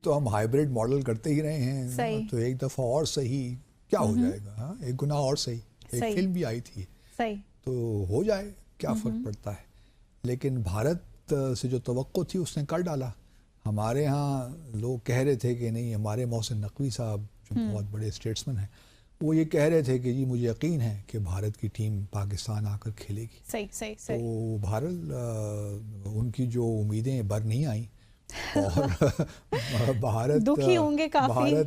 تو ہم hybrid model کرتے ہی رہے ہیں، تو ایک دفعہ اور صحیح کیا ہو جائے گا، ہاں ایک گناہ اور صحیح، ایک فلم بھی آئی تھی تو ہو جائے کیا فرق پڑتا ہے. لیکن بھارت سے جو توقع تھی اس نے کر ڈالا. ہمارے ہاں لوگ کہہ رہے تھے کہ نہیں، ہمارے محسن نقوی صاحب جو بہت بڑے اسٹیٹسمن ہیں وہ یہ کہہ رہے تھے کہ جی مجھے یقین ہے کہ بھارت کی ٹیم پاکستان آ کر کھیلے گی. تو بہرحال ان کی جو امیدیں بر نہیں آئیں اور بھارت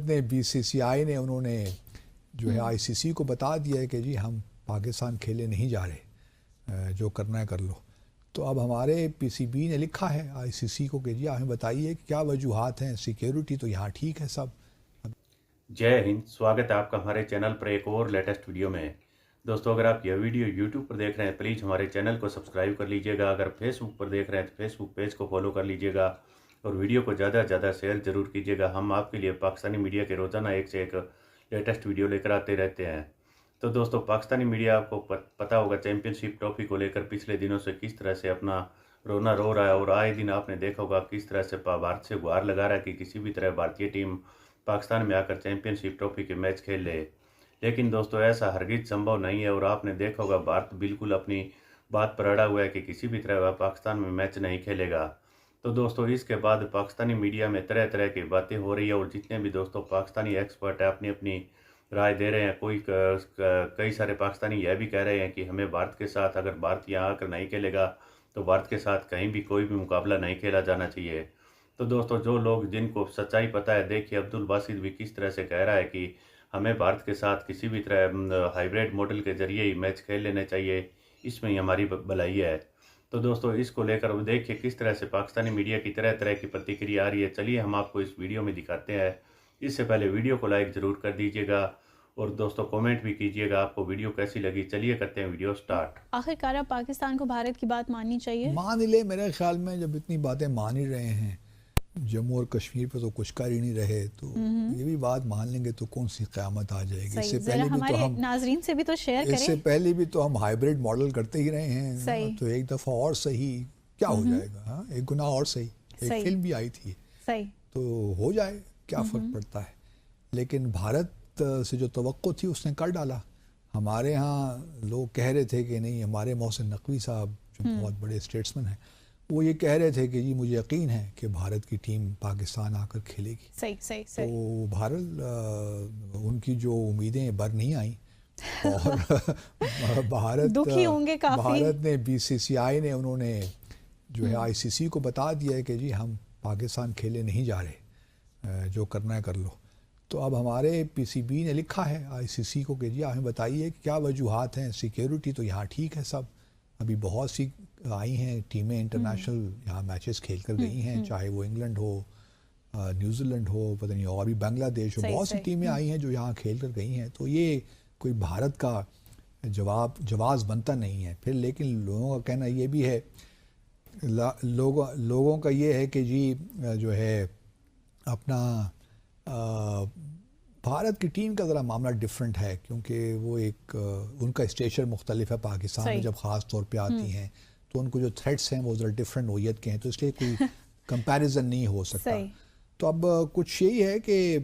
نے بی سی سی آئی نے انہوں نے جو ہے آئی سی سی کو بتا دیا ہے کہ جی ہم پاکستان کھیلے نہیں جا رہے، جو کرنا ہے کر لو. تو اب ہمارے پی سی بی نے لکھا ہے آئی سی سی کو کہ جی ہمیں بتائیے کہ کیا وجوہات ہیں. سیکیورٹی تو یہاں ٹھیک ہے سب. جے ہند، سواگت ہے آپ کا ہمارے چینل پر ایک اور لیٹسٹ ویڈیو میں. دوستو اگر آپ یہ ویڈیو یوٹیوب پر دیکھ رہے ہیں پلیز ہمارے چینل کو سبسکرائب کر لیجئے گا. اگر فیس بک پر دیکھ رہے ہیں تو فیس بک پیج کو فالو کر لیجئے گا اور ویڈیو کو زیادہ سے زیادہ شیئر ضرور کیجئے گا. ہم آپ کے لیے پاکستانی میڈیا کے روزانہ ایک سے ایک لیٹسٹ ویڈیو لے کر آتے رہتے ہیں. تو دوستو پاکستانی میڈیا آپ کو پتہ ہوگا چیمپئن شپ ٹرافی کو لے کر پچھلے دنوں سے کس طرح سے اپنا رونا رو رہا ہے، اور آئے دن آپ نے دیکھا ہوگا کس طرح سے بھارت سے گہار لگا رہا ہے کہ کسی بھی طرح بھارتی ٹیم پاکستان میں آ کر چیمپئن شپ ٹرافی کے میچ کھیل لے. لیکن دوستو ایسا ہرگز سمبھو نہیں ہے، اور آپ نے دیکھا ہوگا بھارت بالکل اپنی بات پر اڑا ہوا ہے کہ کسی بھی طرح پاکستان میں میچ نہیں کھیلے گا. تو دوستو اس کے بعد پاکستانی میڈیا میں طرح طرح کی باتیں ہو رہی ہے، اور جتنے بھی دوستو پاکستانی ایکسپرٹ ہیں اپنی اپنی رائے دے رہے ہیں. کئی سارے پاکستانی یہ بھی کہہ رہے ہیں کہ ہمیں بھارت کے ساتھ، اگر بھارت یہاں آ کر نہیں کھیلے گا تو بھارت کے ساتھ کہیں بھی کوئی بھی مقابلہ نہیں کھیلا جانا چاہیے. تو دوستو جو لوگ جن کو سچائی پتہ ہے، دیکھیے عبد الباسط بھی کس طرح سے کہہ رہا ہے کہ ہمیں بھارت کے ساتھ کسی بھی طرح ہائیبریڈ ماڈل کے ذریعے ہی میچ کھیل لینے چاہیے، اس میں ہی ہماری بھلائی ہے. تو دوستو اس کو لے کر دیکھیے کس طرح سے پاکستانی میڈیا کی طرح طرح کی پرتکریا آ رہی ہے. چلیے ہم آپ کو اس ویڈیو میں دکھاتے ہیں. اس سے پہلے ویڈیو کو لائک ضرور کر دیجئے گا اور دوستو کومنٹ بھی کیجئے گا آپ کو ویڈیو کیسی لگی. چلیے کرتے ہیں ویڈیو سٹارٹ. آخرکار پاکستان کو بھارت کی بات ماننی چاہیے. مان لے، میرے خیال میں جب اتنی باتیں مان ہی رہے ہیں، جموں اور کشمیر پہ تو کچھ کر ہی نہیں رہے، تو یہ بھی بات مان لیں گے تو کون سی قیامت آ جائے گی. اس سے پہلے بھی تو ہم ناظرین سے بھی تو شیئر کریں، اس سے پہلے بھی تو ہم ہائیبریڈ ماڈل کرتے ہی رہے ہیں، تو ایک دفعہ اور صحیح کیا ہو جائے گا، ہاں ایک گناہ اور صحیح، ایک فلم بھی آئی تھی تو ہو جائے کیا فرق پڑتا ہے. لیکن بھارت سے جو توقع تھی اس نے کر ڈالا. ہمارے ہاں لوگ کہہ رہے تھے کہ نہیں، ہمارے محسن نقوی صاحب جو بہت بڑے اسٹیٹسمن ہیں وہ یہ کہہ رہے تھے کہ جی مجھے یقین ہے کہ بھارت کی ٹیم پاکستان آ کر کھیلے گی. تو بہرحال ان کی جو امیدیں بر نہیں آئیں اور بھارت نے بی سی سی آئی نے انہوں نے جو ہے آئی سی سی کو بتا دیا ہے کہ جی ہم پاکستان کھیلے نہیں جا رہے، جو کرنا ہے کر لو. تو اب ہمارے پی سی بی نے لکھا ہے آئی سی سی کو کہ جی ہمیں بتائیے کہ کیا وجوہات ہیں. سیکیورٹی تو یہاں ٹھیک ہے سب. ابھی بہت سی آئی ہیں ٹیمیں انٹرنیشنل یہاں میچز کھیل کر گئی ہیں، چاہے وہ انگلینڈ ہو، نیوزی لینڈ ہو، پتہ نہیں اور بھی بنگلہ دیش ہو، بہت سی ٹیمیں آئی ہیں جو یہاں کھیل کر گئی ہیں. تو یہ کوئی بھارت کا جواز بنتا نہیں ہے پھر. لیکن لوگوں کا کہنا یہ بھی ہے، لوگوں کا یہ ہے کہ جی جو ہے اپنا بھارت کی ٹیم کا ذرا معاملہ ڈیفرنٹ ہے، کیونکہ وہ ایک ان کا اسٹیچر مختلف ہے. پاکستان میں جب خاص طور پہ آتی ہیں تو ان کو جو تھریٹس ہیں وہ ذرا ڈیفرنٹ نوعیت کے ہیں، تو اس لیے کوئی کمپیریزن نہیں ہو سکتا. تو اب کچھ یہی ہے کہ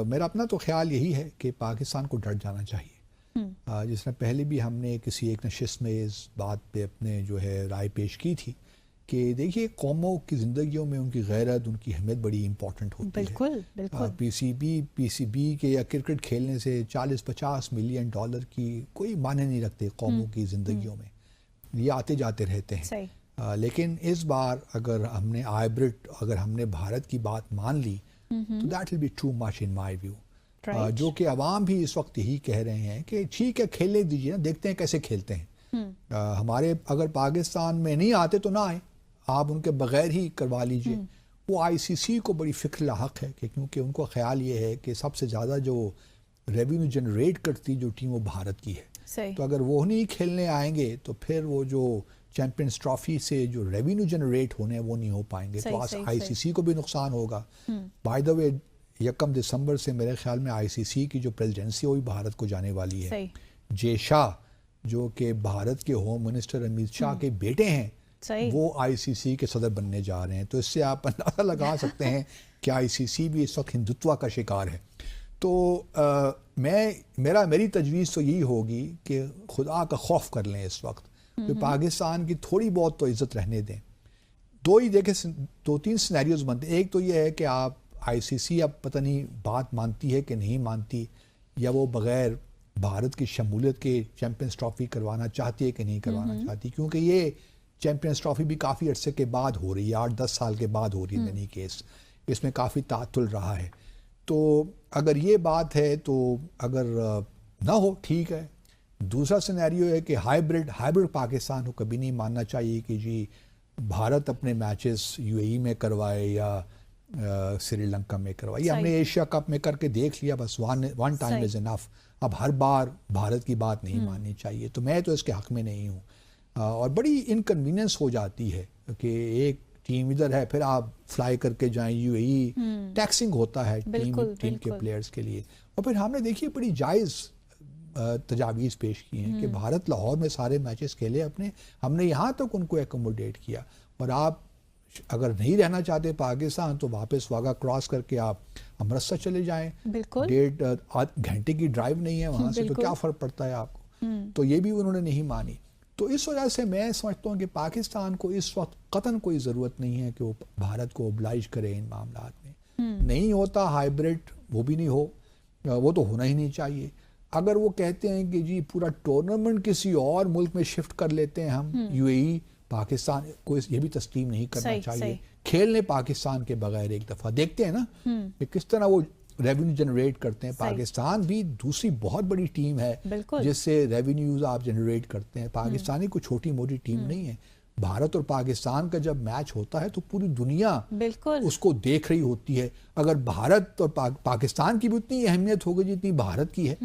میرا اپنا تو خیال یہی ہے کہ پاکستان کو ڈٹ جانا چاہیے. جس طرح پہلے بھی ہم نے کسی ایک نشست میں اس بات پہ اپنے جو ہے رائے پیش کی تھی کہ دیکھیے قوموں کی زندگیوں میں ان کی غیرت، ان کی اہمیت بڑی امپورٹنٹ ہوتی ہے. بالکل پی سی بی کے یا کرکٹ کھیلنے سے 40-50 ملین ڈالر کی کوئی معنی نہیں رکھتے قوموں کی زندگیوں میں، یہ آتے جاتے رہتے ہیں. لیکن اس بار اگر ہم نے اگر ہم نے بھارت کی بات مان لی تو that will be too much in my view. جو کہ عوام بھی اس وقت یہی کہہ رہے ہیں کہ ٹھیک ہے کھیلے دیجیے نا، دیکھتے ہیں کیسے کھیلتے ہیں. ہمارے اگر پاکستان میں نہیں آتے تو نہ آئیں، آپ ان کے بغیر ہی کروا لیجئے. وہ آئی سی سی کو بڑی فکر لاحق ہے کہ کیونکہ ان کو خیال یہ ہے کہ سب سے زیادہ جو ریونیو جنریٹ کرتی جو ٹیم وہ بھارت کی ہے. تو اگر وہ نہیں کھیلنے آئیں گے تو پھر وہ جو چیمپئنز ٹرافی سے جو ریونیو جنریٹ ہونے وہ نہیں ہو پائیں گے. تو آئی سی سی کو بھی نقصان ہوگا. بائی دا وے 1 دسمبر سے میرے خیال میں آئی سی سی کی جو پریزیڈنسی وہ بھی بھارت کو جانے والی ہے. جے شاہ جو کہ بھارت کے ہوم منسٹر امت شاہ کے بیٹے ہیں، وہ ICC کے صدر بننے جا رہے ہیں. تو اس سے آپ اندازہ لگا سکتے ہیں کہ ICC بھی اس وقت ہندوتوا کا شکار ہے. تو میری تجویز تو یہی ہوگی کہ خدا کا خوف کر لیں اس وقت. تو پاکستان کی تھوڑی بہت تو عزت رہنے دیں. دو تین سینیریوز بنتے ہیں. ایک تو یہ ہے کہ آپ ICC اب پتہ نہیں بات مانتی ہے کہ نہیں مانتی, یا وہ بغیر بھارت کی شمولیت کے چیمپئنز ٹرافی کروانا چاہتی ہے کہ نہیں کروانا چاہتی, کیونکہ یہ چیمپئنز ٹرافی بھی کافی عرصے کے بعد ہو رہی ہے, 8-10 سال کے بعد ہو رہی ہے. نہیں کیس اس میں کافی تعطل رہا ہے. تو اگر یہ بات ہے تو اگر نہ ہو ٹھیک ہے. دوسرا سینیریو ہے کہ ہائیبرڈ پاکستان کو کبھی نہیں ماننا چاہیے کہ جی بھارت اپنے میچز UAE میں کروائے یا سری لنکا میں کروائے. یہ ہم نے ایشیا کپ میں کر کے دیکھ لیا, بس ون ٹائم از انف. اب ہر بار بھارت کی بات نہیں ماننی چاہیے. تو میں تو اس کے حق میں نہیں ہوں, اور بڑی انکنوینئنس ہو جاتی ہے کہ ایک ٹیم ادھر ہے, پھر آپ فلائی کر کے جائیں UAE, ٹیکسنگ ہوتا ہے ٹیم کے پلیئرز کے لیے. اور پھر ہم نے دیکھیے بڑی جائز تجاویز پیش کی ہیں کہ بھارت لاہور میں سارے میچز کھیلے اپنے, ہم نے یہاں تک ان کو ایکوموڈیٹ کیا, اور آپ اگر نہیں رہنا چاہتے پاکستان تو واپس واگا کراس کر کے آپ امرتسر چلے جائیں. 1.5 گھنٹے کی ڈرائیو نہیں ہے وہاں سے, تو کیا فرق پڑتا ہے آپ کو. تو یہ بھی انہوں نے نہیں مانی. تو اس وجہ سے میں سمجھتا ہوں کہ پاکستان کو اس وقت قطعاً کوئی ضرورت نہیں ہے کہ وہ بھارت کو اوبلائج کرے ان معاملات میں. نہیں ہوتا ہائیبرڈ, وہ بھی نہیں ہو, وہ تو ہونا ہی نہیں چاہیے. اگر وہ کہتے ہیں کہ جی پورا ٹورنامنٹ کسی اور ملک میں شفٹ کر لیتے ہیں ہم UAE, پاکستان کو یہ بھی تسلیم نہیں کرنا چاہیے. کھیلنے پاکستان کے بغیر ایک دفعہ دیکھتے ہیں نا کہ کس طرح وہ ریونیو جنریٹ کرتے ہیں. پاکستان بھی دوسری بہت بڑی ٹیم ہے جس سے ریونیوز آپ جنریٹ کرتے ہیں. پاکستانی کوئی چھوٹی موٹی ٹیم نہیں ہے. بھارت اور پاکستان کا جب میچ ہوتا ہے تو پوری دنیا اس کو دیکھ رہی ہوتی ہے. اگر بھارت اور پاکستان کی بھی اتنی اہمیت ہوگی جتنی بھارت کی ہے,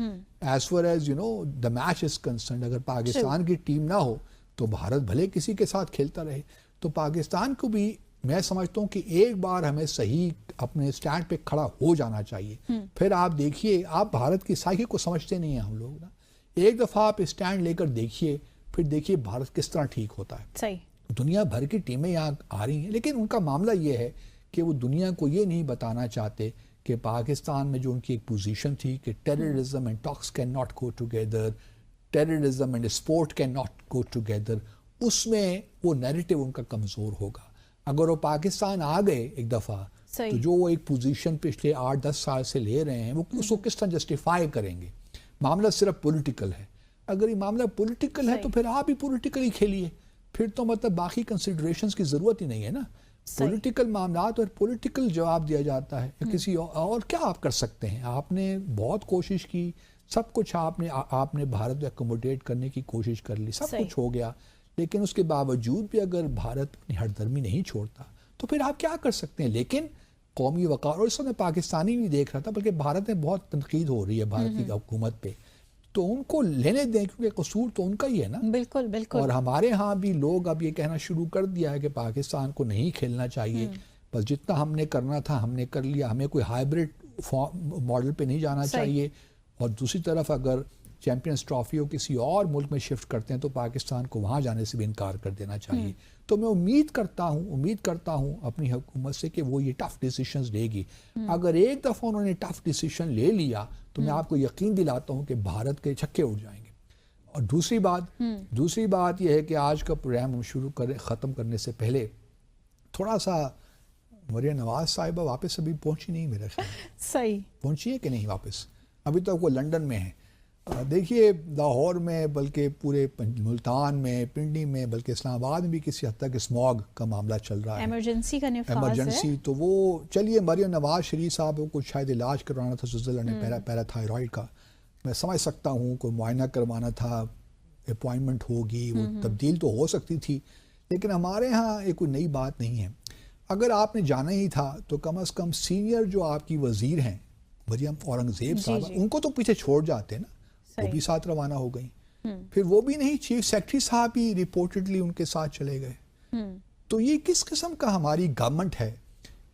as far as you know the match is concerned, اگر پاکستان کی ٹیم نہ ہو تو بھارت بھلے کسی کے ساتھ کھیلتا رہے. تو پاکستان کو بھی میں سمجھتا ہوں کہ ایک بار ہمیں صحیح اپنے سٹینڈ پہ کھڑا ہو جانا چاہیے. پھر آپ دیکھیے, آپ بھارت کی سائیکی کو سمجھتے نہیں ہیں ہم لوگ نا. ایک دفعہ آپ اسٹینڈ لے کر دیکھیے, پھر دیکھیے بھارت کس طرح ٹھیک ہوتا ہے. دنیا بھر کی ٹیمیں یہاں آ رہی ہیں, لیکن ان کا معاملہ یہ ہے کہ وہ دنیا کو یہ نہیں بتانا چاہتے کہ پاکستان میں جو ان کی ایک پوزیشن تھی کہ terrorism and talks can not go together, terrorism and sport can not go together, اس میں وہ نیریٹو ان کا کمزور ہوگا. اگر وہ پاکستان آ گئے ایک دفعہ تو جو وہ ایک پوزیشن پچھلے 8-10 سال سے لے رہے ہیں وہ اس کو کس طرح جسٹیفائی کریں گے. معاملہ صرف پولیٹیکل ہے. اگر یہ معاملہ پولیٹیکل ہے تو پھر آپ ہی پولیٹیکلی کھیلیے, پھر تو مطلب باقی کنسیڈریشنز کی ضرورت ہی نہیں ہے نا. پولیٹیکل معاملات اور پولیٹیکل جواب دیا جاتا ہے. کسی اور کیا آپ کر سکتے ہیں. آپ نے بہت کوشش کی, سب کچھ آپ نے بھارت کو ایکوموڈیٹ کرنے کی کوشش کر لی, سب کچھ ہو گیا, لیکن اس کے باوجود بھی اگر بھارت اپنی ہردرمی نہیں چھوڑتا تو پھر آپ کیا کر سکتے ہیں. لیکن قومی وقار, اور اس وقت پاکستانی نہیں دیکھ رہا تھا بلکہ بھارت میں بہت تنقید ہو رہی ہے بھارت کی حکومت پہ, تو ان کو لینے دیں کیونکہ قصور تو ان کا ہی ہے نا. بالکل بالکل. اور ہمارے ہاں بھی لوگ اب یہ کہنا شروع کر دیا ہے کہ پاکستان کو نہیں کھیلنا چاہیے, بس جتنا ہم نے کرنا تھا ہم نے کر لیا, ہمیں کوئی ہائیبرڈ ماڈل پہ نہیں جانا چاہیے. اور دوسری طرف اگر چیمپئنز ٹرافی ہو کسی اور ملک میں شفٹ کرتے ہیں تو پاکستان کو وہاں جانے سے بھی انکار کر دینا چاہیے. تو میں امید کرتا ہوں اپنی حکومت سے کہ وہ یہ ٹف ڈیسیشنز لے گی. اگر ایک دفعہ انہوں نے ٹف ڈیسیشن لے لیا تو میں آپ کو یقین دلاتا ہوں کہ بھارت کے چھکے اڑ جائیں گے. اور دوسری بات یہ ہے کہ آج کا پروگرام ہم ختم کرنے سے پہلے تھوڑا سا مریم نواز صاحبہ واپس ابھی پہنچی نہیں, میرا خیال صحیح پہنچی ہے کہ نہیں واپس, ابھی تک وہ لنڈن میں ہے. دیکھیے لاہور میں, بلکہ پورے ملتان میں, پنڈی میں, بلکہ اسلام آباد میں بھی کسی حد تک اسموگ کا معاملہ چل رہا ہے, ایمرجنسی کا نفاذ ہے. تو وہ چلیے مریم نواز شریف صاحب کو شاید علاج کروانا تھا سوئٹزرلینڈ میں پیرا تھائرائڈ کا, میں سمجھ سکتا ہوں, کوئی معائنہ کروانا تھا, اپوائنٹمنٹ ہوگی, وہ تبدیل تو ہو سکتی تھی, لیکن ہمارے ہاں یہ کوئی نئی بات نہیں ہے. اگر آپ نے جانا ہی تھا تو کم از کم سینئر جو آپ کی وزیر ہیں مریم اورنگزیب صاحب, ان کو تو پیچھے چھوڑ جاتے نا, وہ بھی ساتھ روانہ ہو گئی. پھر وہ بھی نہیں, چیف سیکرٹری صاحب بھی ریپورٹڈلی ان کے ساتھ چلے گئے. تو یہ کس قسم کا ہماری گورنمنٹ ہے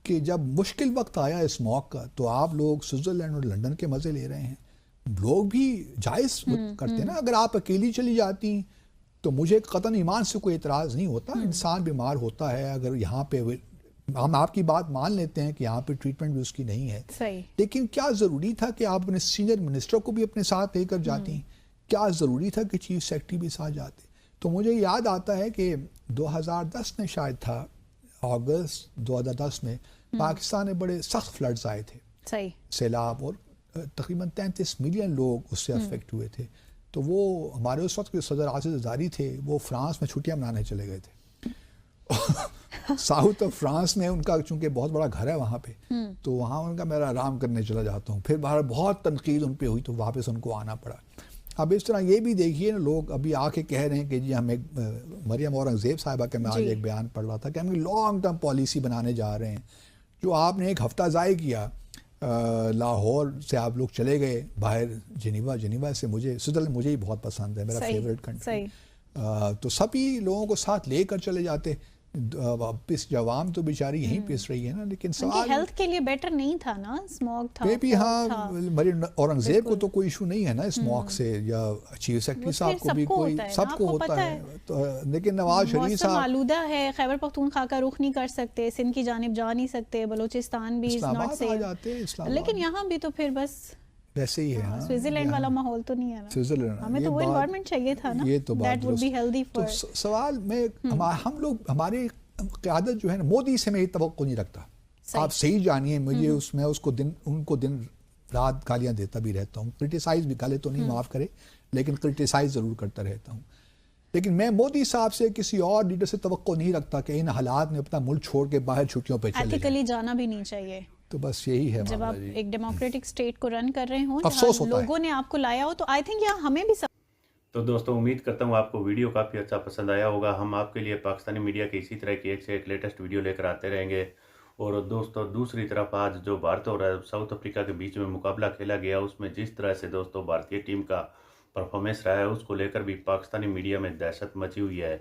کہ جب مشکل وقت آیا اس موقع کا تو آپ لوگ سوئٹزرلینڈ اور لنڈن کے مزے لے رہے ہیں. لوگ بھی جائز کرتے ہیں نا. اگر آپ اکیلی چلی جاتی تو مجھے قطعاً ایمان سے کوئی اعتراض نہیں ہوتا. انسان بیمار ہوتا ہے, اگر یہاں پہ ہم آپ کی بات مان لیتے ہیں کہ یہاں پہ ٹریٹمنٹ بھی اس کی نہیں ہے, لیکن کیا ضروری تھا کہ آپ اپنے سینئر منسٹر کو بھی اپنے ساتھ لے کر جاتی ہیں؟ کیا ضروری تھا کہ چیف سیکرٹری بھی ساتھ جاتے؟ تو مجھے یاد آتا ہے کہ 2010 میں شاید تھا, اگست 2010 میں پاکستان میں بڑے سخت فلڈز آئے تھے, سیلاب, اور تقریباً 33 ملین لوگ اس سے افیکٹ ہوئے تھے. تو وہ ہمارے اس وقت کے صدر عاصم زرداری تھے, وہ فرانس میں چھٹیاں منانے چلے گئے تھے. ساؤتھ آف فرانس میں ان کا چونکہ بہت بڑا گھر ہے وہاں پہ, تو وہاں ان کا میرا آرام کرنے چلا جاتا ہوں. پھر باہر بہت تنقید ان پہ ہوئی تو واپس ان کو آنا پڑا. اب اس طرح یہ بھی دیکھیے نا, لوگ ابھی آ کے کہہ رہے ہیں کہ جی ہم ایک مریم اورنگزیب صاحبہ کے میں آج ایک بیان پڑھ رہا تھا کہ ہم لانگ ٹرم پالیسی بنانے جا رہے ہیں. جو آپ نے ایک ہفتہ ضائع کیا, لاہور سے آپ لوگ چلے گئے باہر جنیوا سے, مجھے سوئٹزرلینڈ مجھے ہی بہت پسند ہے, میرا فیوریٹ کنٹری. تو سبھی لوگوں کو ساتھ لے کر چلے جاتے. عوام تو بیچاری یہیں پس رہی ہے نا, لیکن سوال ہیلتھ کے لیے بیٹر نہیں تھا نا, اسموگ تھا. بھی ہاں, مریم اورنگزیب کو تو کوئی ایشو نہیں ہے نا اسموگ سے, یا چیف سیکرٹری صاحب کو بھی کوئی, سب کو ہوتا ہے. لیکن نواز شریف صاحب آلودہ ہے, خیبر پختونخوا کا رخ نہیں کر سکتے, سندھ کی جانب جا نہیں سکتے, بلوچستان بھی لیکن یہاں بھی تو پھر بس ویسے ہی ہے. سوئٹزرلینڈ والا ماحول تو نہیں ہے نا, سوئٹزرلینڈ ہمیں تو وہ انوائرمنٹ چاہیے تھا نا, یہ تو بات درست. تو سوال میں ہم لوگ, ہماری قیادت جو ہے نا, مودی سے میں یہ توقع نہیں رکھتا. آپ صحیح جانیے, مجھے ان کو دن رات گالیاں دیتا بھی رہتا ہوں, کرٹیسائز بھی, گالے تو نہیں معاف کرے, لیکن کرٹیسائز ضرور کرتا رہتا ہوں. لیکن میں مودی صاحب سے کسی اور لیڈر سے توقع نہیں رکھتا کہ ان حالات میں اپنا ملک چھوڑ کے باہر چھٹیوں پہ چلے ایتھیکلی جانا بھی نہیں چاہیے. تو بس یہی ہے, جب آپ ایک ڈیموکریٹک اسٹیٹ کو رن کر رہے ہوں, افسوس ہوتا ہے لوگوں نے آپ کو لایا ہو, تو آئی تھنک یہاں ہمیں بھی. تو دوستوں, امید کرتا ہوں آپ کو ویڈیو کافی اچھا پسند آیا ہوگا. ہم آپ کے لیے پاکستانی میڈیا کی اسی طرح کی ایک سے ایک لیٹسٹ ویڈیو لے کر آتے رہیں گے. اور دوستوں, دوسری طرف آج جو بھارت اور ساؤتھ افریقہ کے بیچ میں مقابلہ کھیلا گیا, اس میں جس طرح سے دوستوں بھارتی ٹیم کا پرفارمنس رہا ہے, اس کو لے کر بھی پاکستانی میڈیا میں دہشت مچی ہوئی ہے.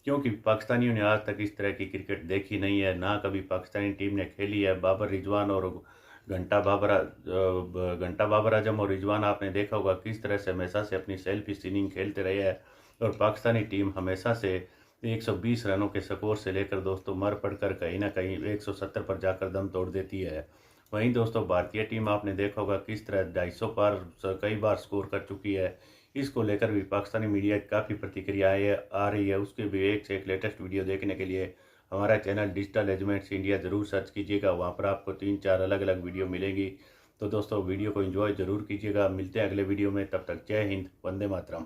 کیونکہ پاکستانیوں نے آج تک اس طرح کی کرکٹ دیکھی نہیں ہے, نہ کبھی پاکستانی ٹیم نے کھیلی ہے. بابر رضوان اور گھنٹا بابر اعظم اور رضوان, آپ نے دیکھا ہوگا کس طرح سے ہمیشہ سے اپنی سیلفی سیننگ کھیلتے رہے ہیں, اور پاکستانی ٹیم ہمیشہ سے 120 رنوں کے سکور سے لے کر دوستوں مر پڑ کر کہیں نہ کہیں 170 پر جا کر دم توڑ دیتی ہے. وہیں دوستوں بھارتی ٹیم آپ نے دیکھا ہوگا کس طرح 250 پر کئی بار سکور کر چکی ہے. اس کو لے کر بھی پاکستانی میڈیا کافی پرتکریا آ رہی ہے. اس کے بھی ایک سے ایک لیٹسٹ ویڈیو دیکھنے کے لیے ہمارا چینل ڈیجیٹل ایجمنٹس انڈیا ضرور سرچ کیجیے گا, وہاں پر آپ کو 3-4 الگ الگ ویڈیو ملیں گی. تو دوستوں ویڈیو کو انجوائے ضرور کیجیے گا. ملتے ہیں اگلے ویڈیو میں, تب تک جے ہند, وندے ماترم.